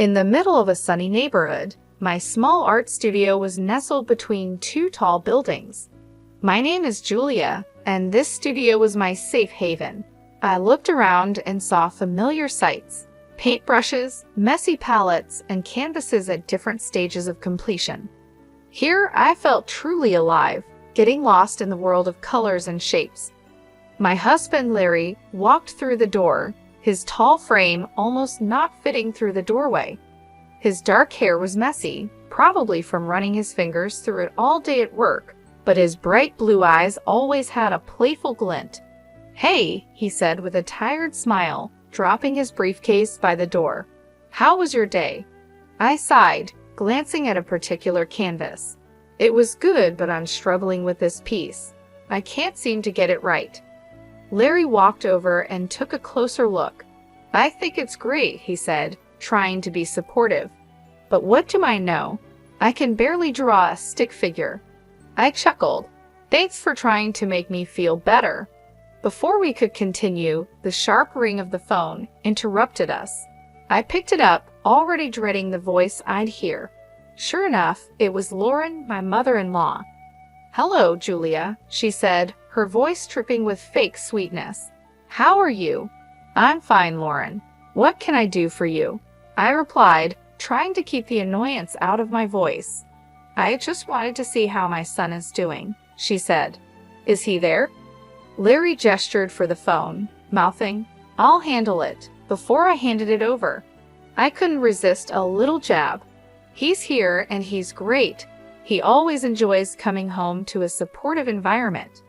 In the middle of a sunny neighborhood, my small art studio was nestled between two tall buildings. My name is Julia, and this studio was my safe haven. I looked around and saw familiar sights: paintbrushes, messy palettes, and canvases at different stages of completion. Here I felt truly alive, getting lost in the world of colors and shapes. My husband Larry walked through the door, his tall frame almost not fitting through the doorway. His dark hair was messy, probably from running his fingers through it all day at work, but his bright blue eyes always had a playful glint. "Hey," he said with a tired smile, dropping his briefcase by the door. "How was your day?" I sighed, glancing at a particular canvas. "It was good, but I'm struggling with this piece. I can't seem to get it right." Larry walked over and took a closer look. "I think it's great," he said, trying to be supportive. "But what do I know? I can barely draw a stick figure." I chuckled. "Thanks for trying to make me feel better." Before we could continue, the sharp ring of the phone interrupted us. I picked it up, already dreading the voice I'd hear. Sure enough, it was Lauren, my mother-in-law. "Hello, Julia," she said, her voice dripping with fake sweetness. "How are you?" "I'm fine, Lauren. What can I do for you?" I replied, trying to keep the annoyance out of my voice. "I just wanted to see how my son is doing," she said. "Is he there?" Larry gestured for the phone, mouthing, "I'll handle it," before I handed it over. I couldn't resist a little jab. "He's here and he's great. He always enjoys coming home to a supportive environment."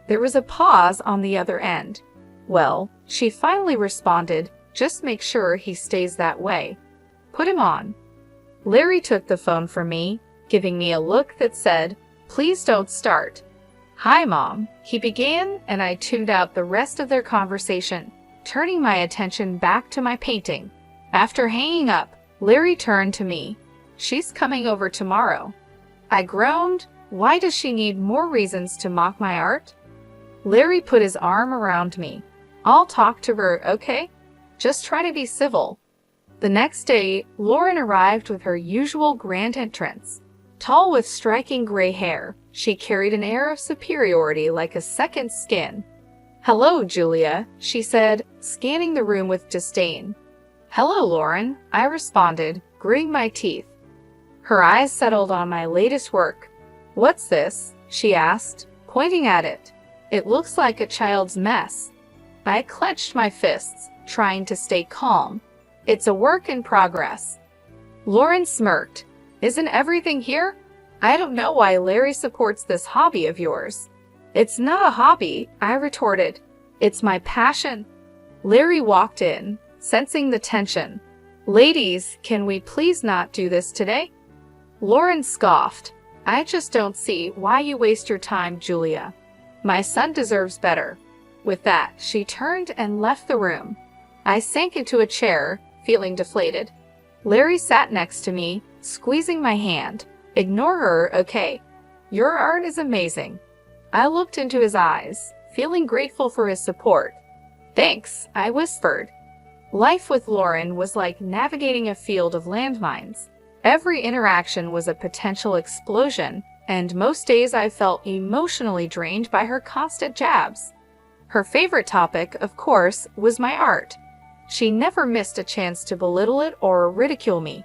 There was a pause on the other end. "Well," she finally responded, "just make sure he stays that way. Put him on." Larry took the phone from me, giving me a look that said, "Please don't start." "Hi, Mom," he began, and I tuned out the rest of their conversation, turning my attention back to my painting. After hanging up, Larry turned to me. "She's coming over tomorrow." I groaned. Why does she need more reasons to mock my art? Larry put his arm around me. "I'll talk to her, okay? Just try to be civil." The next day, Lauren arrived with her usual grand entrance. Tall with striking gray hair, she carried an air of superiority like a second skin. "Hello, Julia," she said, scanning the room with disdain. "Hello, Lauren," I responded, gritting my teeth. Her eyes settled on my latest work. "What's this?" she asked, pointing at it. "It looks like a child's mess." I clenched my fists, trying to stay calm. "It's a work in progress." Lauren smirked. "Isn't everything here? I don't know why Larry supports this hobby of yours." "It's not a hobby," I retorted. "It's my passion." Larry walked in, sensing the tension. "Ladies, can we please not do this today?" Lauren scoffed. "I just don't see why you waste your time, Julia. My son deserves better." With that, she turned and left the room. I sank into a chair, feeling deflated. Larry sat next to me, squeezing my hand. "Ignore her, okay? Your art is amazing." I looked into his eyes, feeling grateful for his support. "Thanks," I whispered. Life with Lauren was like navigating a field of landmines. Every interaction was a potential explosion, and most days I felt emotionally drained by her constant jabs. Her favorite topic, of course, was my art. She never missed a chance to belittle it or ridicule me.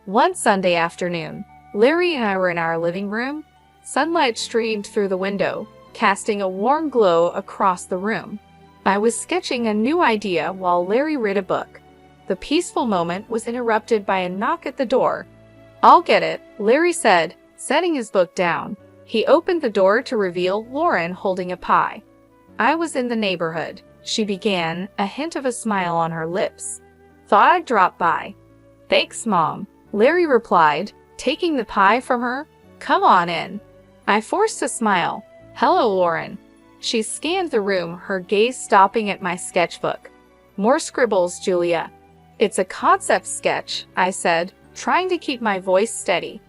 One Sunday afternoon, Larry and I were in our living room. Sunlight streamed through the window, casting a warm glow across the room. I was sketching a new idea while Larry read a book. The peaceful moment was interrupted by a knock at the door. "I'll get it," Larry said, setting his book down. He opened the door to reveal Lauren holding a pie. "I was in the neighborhood," she began, a hint of a smile on her lips. "Thought I'd drop by." "Thanks, Mom," Larry replied, taking the pie from her. "Come on in." I forced a smile. "Hello, Lauren." She scanned the room, her gaze stopping at my sketchbook. "More scribbles, Julia." "It's a concept sketch," I said, trying to keep my voice steady.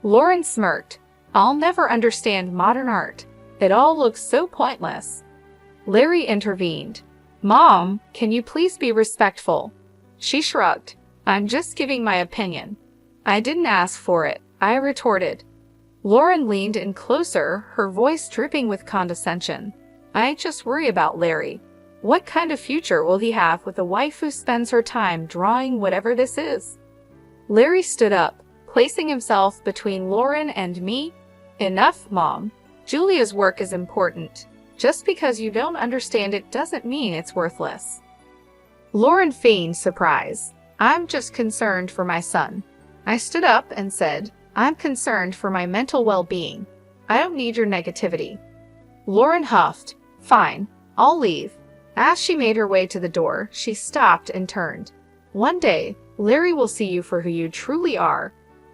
Lauren smirked. "I'll never understand modern art. It all looks so pointless." Larry intervened. "Mom, can you please be respectful?" She shrugged. I'm just giving my opinion. I didn't ask for it, I retorted. Lauren leaned in closer, her voice dripping with condescension. I just worry about Larry. What kind of future will he have with a wife who spends her time drawing whatever this is? Larry stood up, placing himself between Lauren and me. Enough, Mom. Julia's work is important. Just because you don't understand it doesn't mean it's worthless. Lauren feigned surprise. I'm just concerned for my son. I stood up and said, I'm concerned for my mental well-being. I don't need your negativity. Lauren huffed. Fine, I'll leave. As she made her way to the door, she stopped and turned. One day, Larry will see you for who you truly are.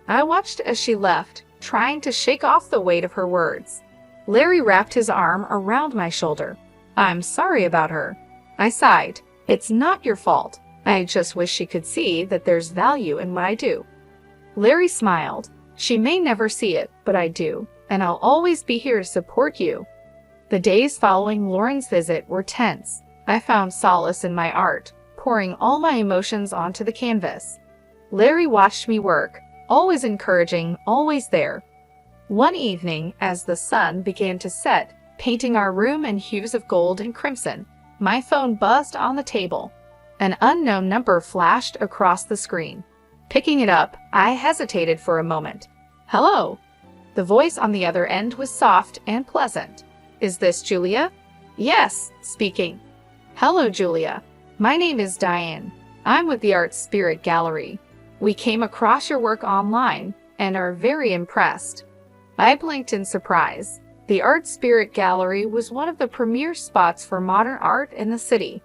I watched as she left, trying to shake off the weight of her words. Larry wrapped his arm around my shoulder. I'm sorry about her. I sighed. It's not your fault. I just wish she could see that there's value in what I do. Larry smiled. She may never see it, but I do, and I'll always be here to support you. The days following Lauren's visit were tense. I found solace in my art, pouring all my emotions onto the canvas. Larry watched me work, always encouraging, always there. One evening, as the sun began to set, painting our room in hues of gold and crimson, my phone buzzed on the table. An unknown number flashed across the screen. Picking it up, I hesitated for a moment. Hello? The voice on the other end was soft and pleasant. Is this Julia? Yes, speaking. Hello, Julia. My name is Diane. I'm with the Art Spirit Gallery. We came across your work online and are very impressed. I blinked in surprise. The Art Spirit Gallery was one of the premier spots for modern art in the city.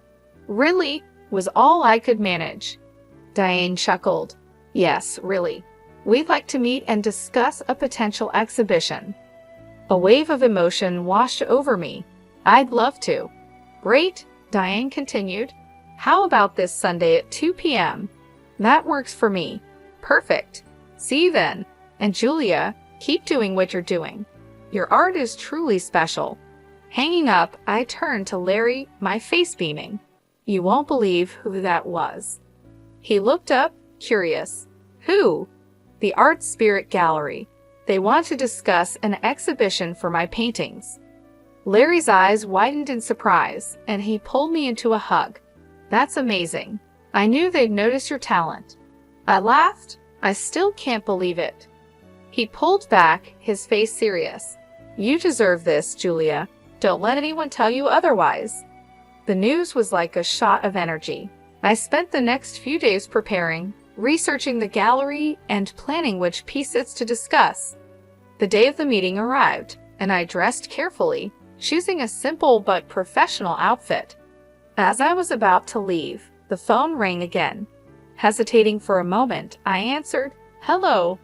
Really? Was all I could manage. Diane chuckled. Yes, really. We'd like to meet and discuss a potential exhibition. A wave of emotion washed over me. I'd love to. Great, Diane continued. How about this Sunday at 2 p.m.? That works for me. Perfect. See you then. And Julia, keep doing what you're doing. Your art is truly special. Hanging up, I turned to Larry, my face beaming. You won't believe who that was. He looked up, curious. Who? The Art Spirit Gallery. They want to discuss an exhibition for my paintings. Larry's eyes widened in surprise, and he pulled me into a hug. That's amazing. I knew they'd notice your talent. I laughed. I still can't believe it. He pulled back, his face serious. You deserve this, Julia. Don't let anyone tell you otherwise. The news was like a shot of energy. I spent the next few days preparing, researching the gallery, and planning which pieces to discuss. The day of the meeting arrived, and I dressed carefully, choosing a simple but professional outfit. As I was about to leave, the phone rang again. Hesitating for a moment, I answered, Hello.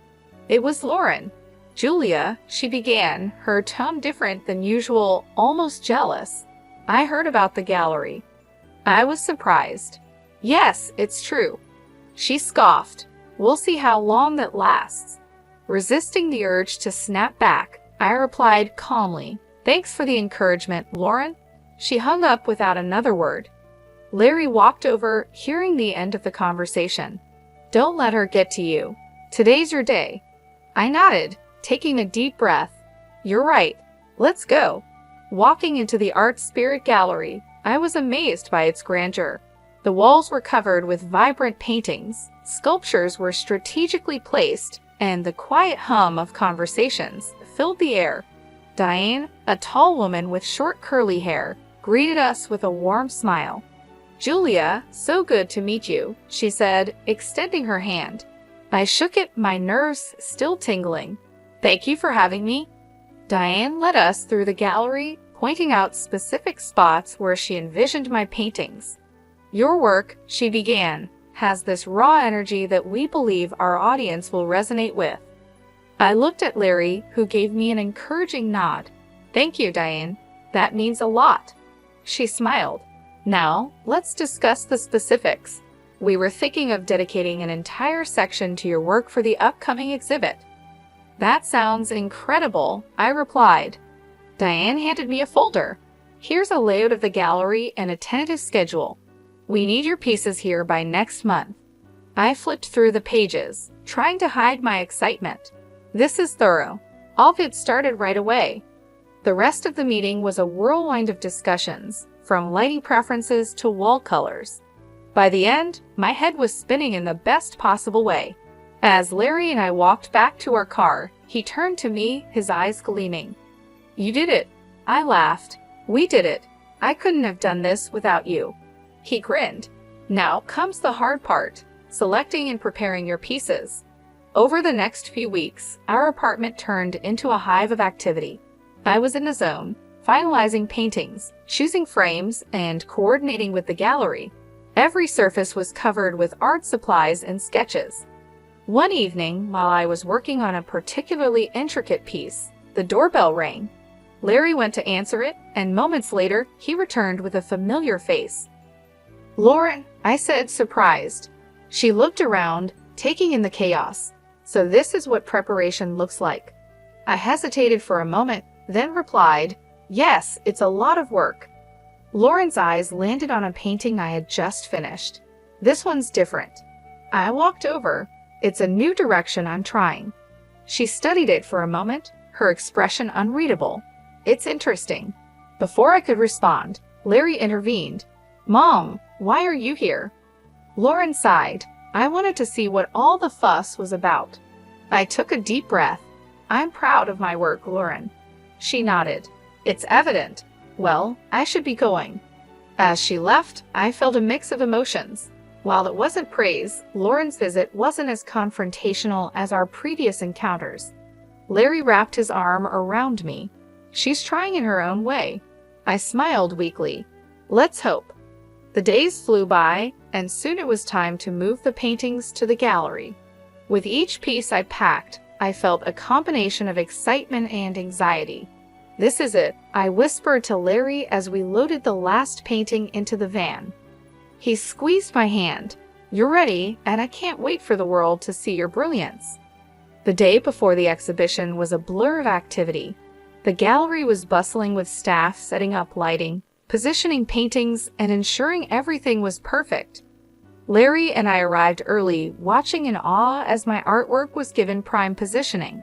It was Lauren. Julia, she began, her tone different than usual, almost jealous. I heard about the gallery. I was surprised. Yes, it's true. She scoffed. We'll see how long that lasts. Resisting the urge to snap back, I replied calmly, Thanks for the encouragement, Lauren. She hung up without another word. Larry walked over, hearing the end of the conversation. Don't let her get to you. Today's your day. I nodded, taking a deep breath. You're right. Let's go. Walking into the Art Spirit Gallery, I was amazed by its grandeur. The walls were covered with vibrant paintings, sculptures were strategically placed, and the quiet hum of conversations filled the air. Diane, a tall woman with short curly hair, greeted us with a warm smile. Julia, so good to meet you, she said, extending her hand. I shook it, my nerves still tingling. Thank you for having me. Diane led us through the gallery, pointing out specific spots where she envisioned my paintings. Your work, she began, has this raw energy that we believe our audience will resonate with. I looked at Larry, who gave me an encouraging nod. Thank you, Diane. That means a lot. She smiled. Now, let's discuss the specifics. We were thinking of dedicating an entire section to your work for the upcoming exhibit. That sounds incredible, I replied. Diane handed me a folder. Here's a layout of the gallery and a tentative schedule. We need your pieces here by next month. I flipped through the pages, trying to hide my excitement. This is thorough. I'll get started right away. The rest of the meeting was a whirlwind of discussions, from lighting preferences to wall colors. By the end, my head was spinning in the best possible way. As Larry and I walked back to our car, he turned to me, his eyes gleaming. "You did it." I laughed. "We did it. I couldn't have done this without you." He grinned. "Now comes the hard part, selecting and preparing your pieces." Over the next few weeks, our apartment turned into a hive of activity. I was in a zone, finalizing paintings, choosing frames, and coordinating with the gallery. Every surface was covered with art supplies and sketches. One evening, while I was working on a particularly intricate piece, the doorbell rang. Larry went to answer it, and moments later, he returned with a familiar face. "Lauren," I said, surprised. She looked around, taking in the chaos. "So this is what preparation looks like." I hesitated for a moment, then replied, "Yes, it's a lot of work." Lauren's eyes landed on a painting I had just finished. "This one's different." I walked over. "It's a new direction I'm trying." She studied it for a moment, her expression unreadable. "It's interesting." Before I could respond, Larry intervened. "Mom, why are you here?" Lauren sighed. "I wanted to see what all the fuss was about." I took a deep breath. "I'm proud of my work, Lauren." She nodded. "It's evident. Well, I should be going." As she left, I felt a mix of emotions. While it wasn't praise, Lauren's visit wasn't as confrontational as our previous encounters. Larry wrapped his arm around me. "She's trying in her own way." I smiled weakly. "Let's hope." The days flew by, and soon it was time to move the paintings to the gallery. With each piece I packed, I felt a combination of excitement and anxiety. "This is it," I whispered to Larry as we loaded the last painting into the van. He squeezed my hand. "You're ready, and I can't wait for the world to see your brilliance." The day before the exhibition was a blur of activity. The gallery was bustling with staff setting up lighting, positioning paintings, and ensuring everything was perfect. Larry and I arrived early, watching in awe as my artwork was given prime positioning.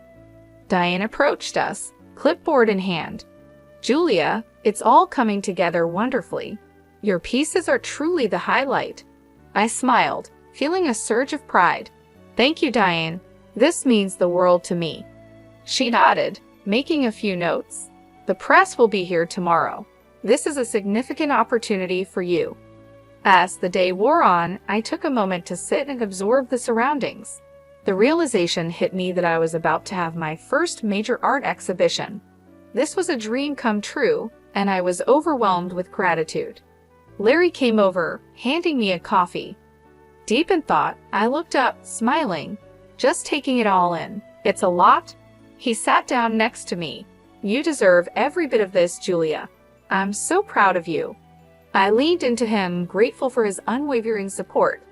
Diane approached us, clipboard in hand. "Julia, it's all coming together wonderfully. Your pieces are truly the highlight." I smiled, feeling a surge of pride. "Thank you, Diane. This means the world to me." She nodded, making a few notes. "The press will be here tomorrow. This is a significant opportunity for you." As the day wore on, I took a moment to sit and absorb the surroundings. The realization hit me that I was about to have my first major art exhibition. This was a dream come true, and I was overwhelmed with gratitude. Larry came over, handing me a coffee. Deep in thought, I looked up, smiling, just taking it all in. "It's a lot." He sat down next to me. "You deserve every bit of this, Julia. I'm so proud of you." I leaned into him, grateful for his unwavering support.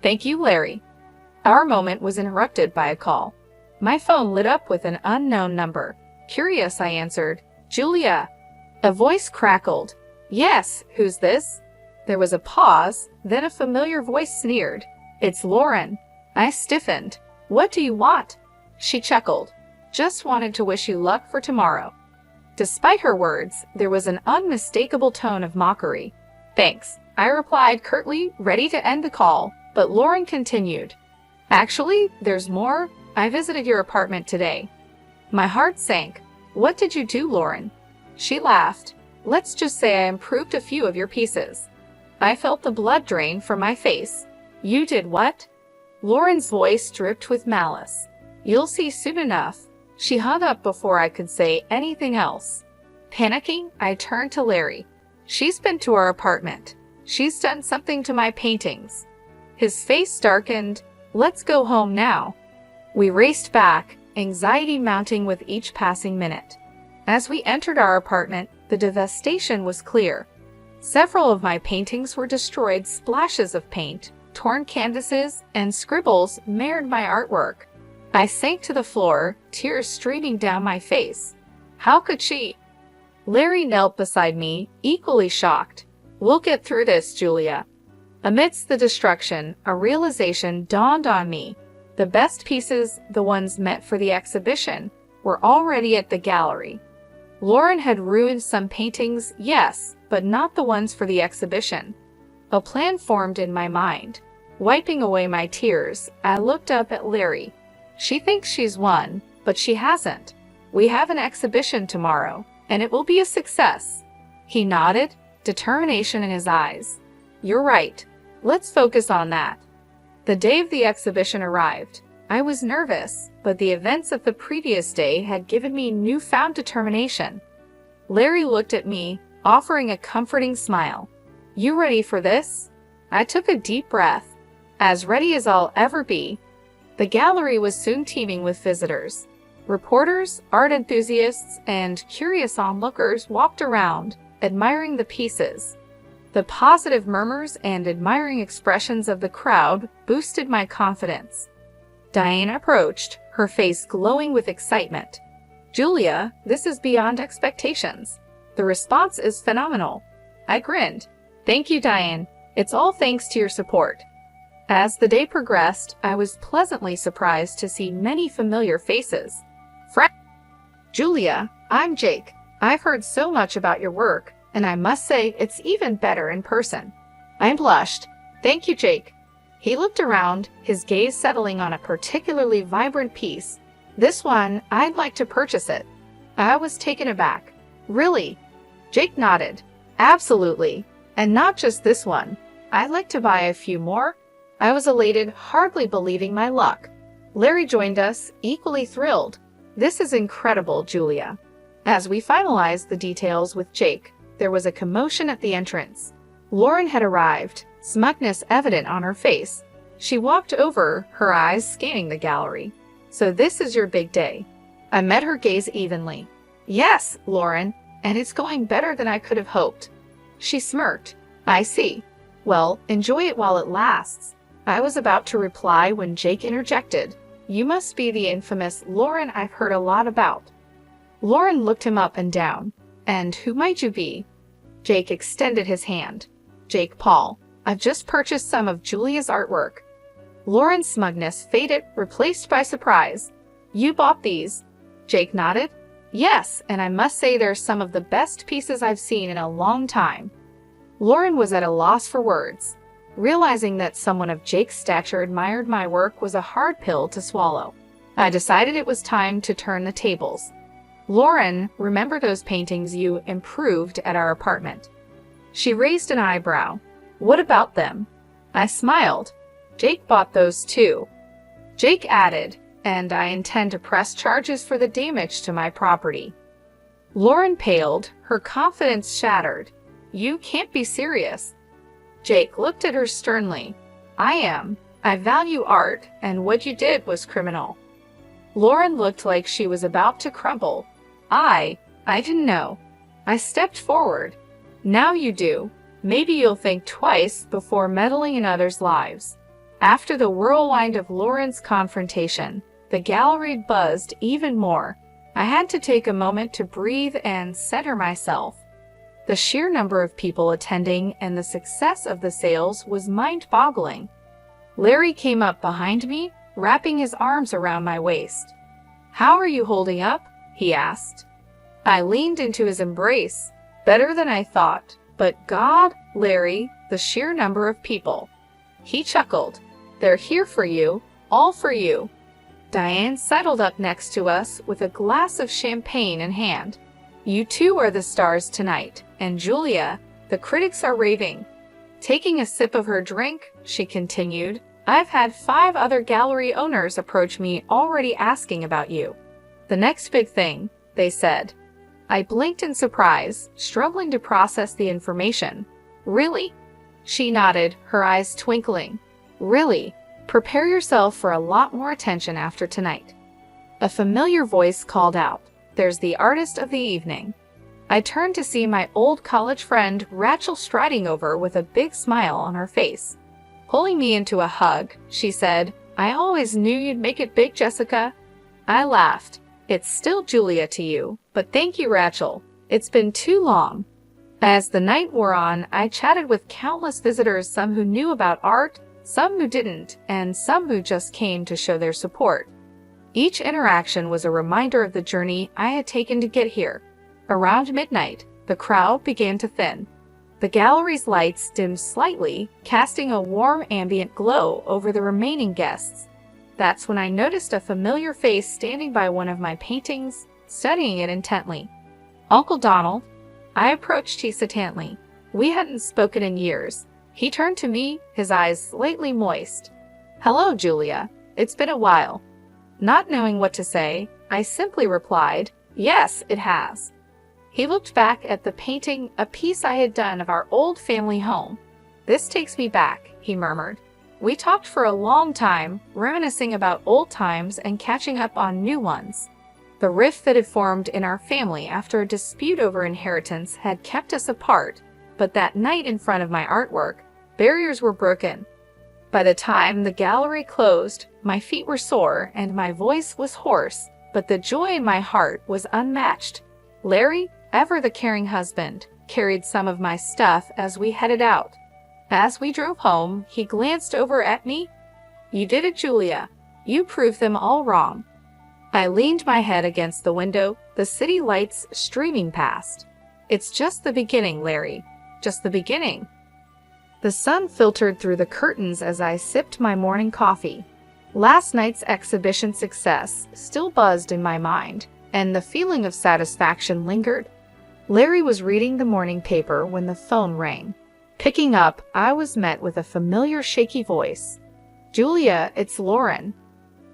"Thank you, Larry." Our moment was interrupted by a call. My phone lit up with an unknown number. Curious, I answered. "Julia." A voice crackled. "Yes, who's this?" There was a pause, then a familiar voice sneered. "It's Lauren." I stiffened. "What do you want?" She chuckled. "Just wanted to wish you luck for tomorrow." Despite her words, there was an unmistakable tone of mockery. "Thanks," I replied curtly, ready to end the call, but Lauren continued. "Actually, there's more. I visited your apartment today." My heart sank. "What did you do, Lauren?" She laughed. "Let's just say I improved a few of your pieces." I felt the blood drain from my face. "You did what?" Lauren's voice dripped with malice. "You'll see soon enough." She hung up before I could say anything else. Panicking, I turned to Larry. "She's been to our apartment. She's done something to my paintings." His face darkened. "Let's go home now." We raced back, anxiety mounting with each passing minute. As we entered our apartment, the devastation was clear. Several of my paintings were destroyed, splashes of paint, torn canvases, and scribbles marred my artwork. I sank to the floor, tears streaming down my face. How could she? Larry knelt beside me, equally shocked. "We'll get through this, Julia." Amidst the destruction, a realization dawned on me. The best pieces, the ones meant for the exhibition, were already at the gallery. Lauren had ruined some paintings, yes, but not the ones for the exhibition. A plan formed in my mind. Wiping away my tears, I looked up at Larry. She thinks she's won, but she hasn't. We have an exhibition tomorrow, and it will be a success. He nodded, determination in his eyes. You're right. Let's focus on that. The day of the exhibition arrived. I was nervous, but the events of the previous day had given me newfound determination. Larry looked at me, offering a comforting smile. You ready for this? I took a deep breath. As ready as I'll ever be. The gallery was soon teeming with visitors. Reporters, art enthusiasts, and curious onlookers walked around, admiring the pieces. The positive murmurs and admiring expressions of the crowd boosted my confidence. Diane approached, her face glowing with excitement. Julia, this is beyond expectations. The response is phenomenal. I grinned. Thank you, Diane. It's all thanks to your support. As the day progressed, I was pleasantly surprised to see many familiar faces. Julia, I'm Jake. I've heard so much about your work, and I must say it's even better in person. I blushed. Thank you, Jake. He looked around, his gaze settling on a particularly vibrant piece. This one, I'd like to purchase it. I was taken aback. Really? Jake nodded. Absolutely. And not just this one. I'd like to buy a few more. I was elated, hardly believing my luck. Larry joined us, equally thrilled. This is incredible, Julia. As we finalized the details with Jake, there was a commotion at the entrance. Lauren had arrived, smugness evident on her face. She walked over, her eyes scanning the gallery. So this is your big day. I met her gaze evenly. Yes, Lauren, and it's going better than I could have hoped. She smirked. I see. Well, enjoy it while it lasts. I was about to reply when Jake interjected. You must be the infamous Lauren I've heard a lot about. Lauren looked him up and down. And who might you be? Jake extended his hand. Jake Paul. I've just purchased some of Julia's artwork. Lauren's smugness faded, replaced by surprise. You bought these? Jake nodded. Yes, and I must say they're some of the best pieces I've seen in a long time. Lauren was at a loss for words. Realizing that someone of Jake's stature admired my work was a hard pill to swallow. I decided it was time to turn the tables. Lauren, remember those paintings you improved at our apartment? She raised an eyebrow. What about them? I smiled. Jake bought those too. Jake added, and I intend to press charges for the damage to my property. Lauren paled, her confidence shattered. You can't be serious. Jake looked at her sternly. I am. I value art, and what you did was criminal. Lauren looked like she was about to crumble. I didn't know. I stepped forward. Now you do. Maybe you'll think twice before meddling in others' lives. After the whirlwind of Lauren's confrontation, the gallery buzzed even more. I had to take a moment to breathe and center myself. The sheer number of people attending and the success of the sales was mind-boggling. Larry came up behind me, wrapping his arms around my waist. How are you holding up? He asked. I leaned into his embrace. Better than I thought. But God, Larry, the sheer number of people. He chuckled. They're here for you, all for you. Diane settled up next to us with a glass of champagne in hand. You two are the stars tonight, and Julia, the critics are raving. Taking a sip of her drink, she continued, I've had 5 other gallery owners approach me already asking about you. The next big thing, they said. I blinked in surprise, struggling to process the information. Really? She nodded, her eyes twinkling. Really? Prepare yourself for a lot more attention after tonight. A familiar voice called out. There's the artist of the evening. I turned to see my old college friend Rachel striding over with a big smile on her face. Pulling me into a hug, she said, I always knew you'd make it big, Jessica. I laughed. It's still Julia to you, but thank you, Rachel. It's been too long. As the night wore on, I chatted with countless visitors, some who knew about art, some who didn't, and some who just came to show their support. Each interaction was a reminder of the journey I had taken to get here. Around midnight, the crowd began to thin. The gallery's lights dimmed slightly, casting a warm ambient glow over the remaining guests. That's when I noticed a familiar face standing by one of my paintings, studying it intently. "Uncle Donald." I approached hesitantly. We hadn't spoken in years. He turned to me, his eyes slightly moist. "Hello, Julia. It's been a while." Not knowing what to say, I simply replied, "Yes, it has." He looked back at the painting, a piece I had done of our old family home. "This takes me back," he murmured. We talked for a long time, reminiscing about old times and catching up on new ones. The rift that had formed in our family after a dispute over inheritance had kept us apart, but that night in front of my artwork, barriers were broken. By the time the gallery closed, my feet were sore and my voice was hoarse, but the joy in my heart was unmatched. Larry, ever the caring husband, carried some of my stuff as we headed out. As we drove home, he glanced over at me. "You did it, Julia. You proved them all wrong." I leaned my head against the window, the city lights streaming past. "It's just the beginning, Larry. Just the beginning." The sun filtered through the curtains as I sipped my morning coffee. Last night's exhibition success still buzzed in my mind, and the feeling of satisfaction lingered. Larry was reading the morning paper when the phone rang. Picking up, I was met with a familiar shaky voice. "Julia, it's Lauren."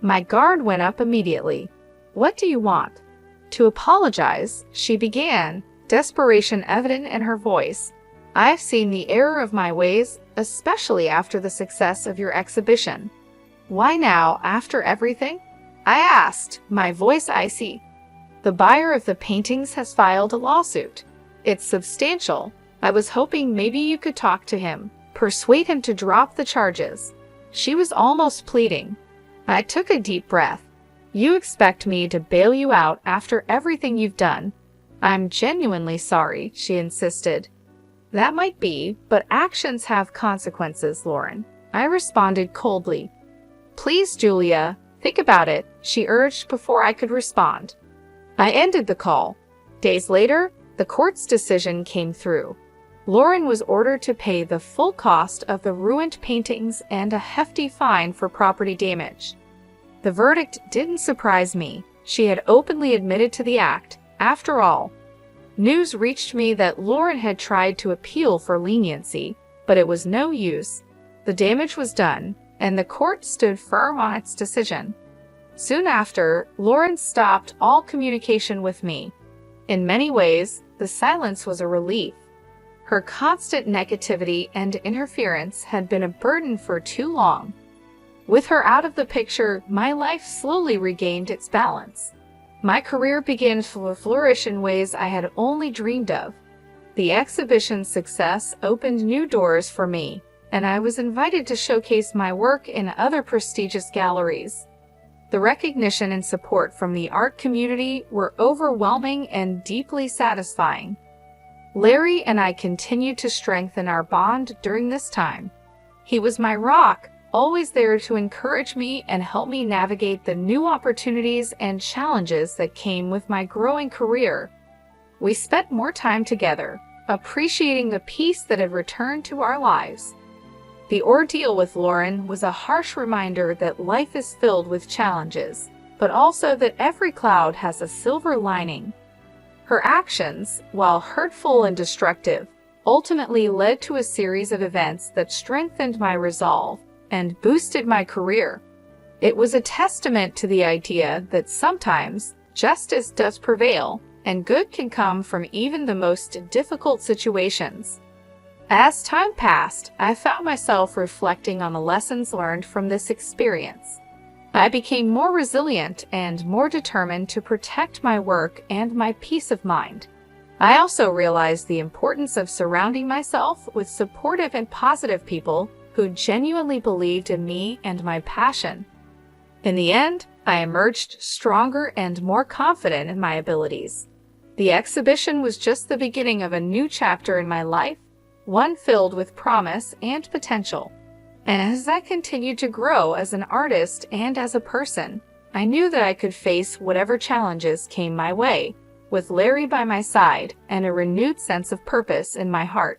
My guard went up immediately. "What do you want?" To apologize, she began, desperation evident in her voice. "I've seen the error of my ways, especially after the success of your exhibition." "Why now, after everything?" I asked, my voice icy. "The buyer of the paintings has filed a lawsuit. It's substantial. I was hoping maybe you could talk to him, persuade him to drop the charges." She was almost pleading. I took a deep breath. "You expect me to bail you out after everything you've done?" "I'm genuinely sorry," she insisted. "That might be, but actions have consequences, Lauren." I responded coldly. "Please, Julia, think about it," she urged before I could respond. I ended the call. Days later, the court's decision came through. Lauren was ordered to pay the full cost of the ruined paintings and a hefty fine for property damage. The verdict didn't surprise me. She had openly admitted to the act. After all, news reached me that Lauren had tried to appeal for leniency, but it was no use. The damage was done, and the court stood firm on its decision. Soon after, Lauren stopped all communication with me. In many ways, the silence was a relief. Her constant negativity and interference had been a burden for too long. With her out of the picture, my life slowly regained its balance. My career began to flourish in ways I had only dreamed of. The exhibition's success opened new doors for me, and I was invited to showcase my work in other prestigious galleries. The recognition and support from the art community were overwhelming and deeply satisfying. Larry and I continued to strengthen our bond during this time. He was my rock, always there to encourage me and help me navigate the new opportunities and challenges that came with my growing career. We spent more time together, appreciating the peace that had returned to our lives. The ordeal with Lauren was a harsh reminder that life is filled with challenges, but also that every cloud has a silver lining. Her actions, while hurtful and destructive, ultimately led to a series of events that strengthened my resolve and boosted my career. It was a testament to the idea that sometimes justice does prevail, and good can come from even the most difficult situations. As time passed, I found myself reflecting on the lessons learned from this experience. I became more resilient and more determined to protect my work and my peace of mind. I also realized the importance of surrounding myself with supportive and positive people who genuinely believed in me and my passion. In the end, I emerged stronger and more confident in my abilities. The exhibition was just the beginning of a new chapter in my life, one filled with promise and potential. And as I continued to grow as an artist and as a person, I knew that I could face whatever challenges came my way, with Larry by my side and a renewed sense of purpose in my heart.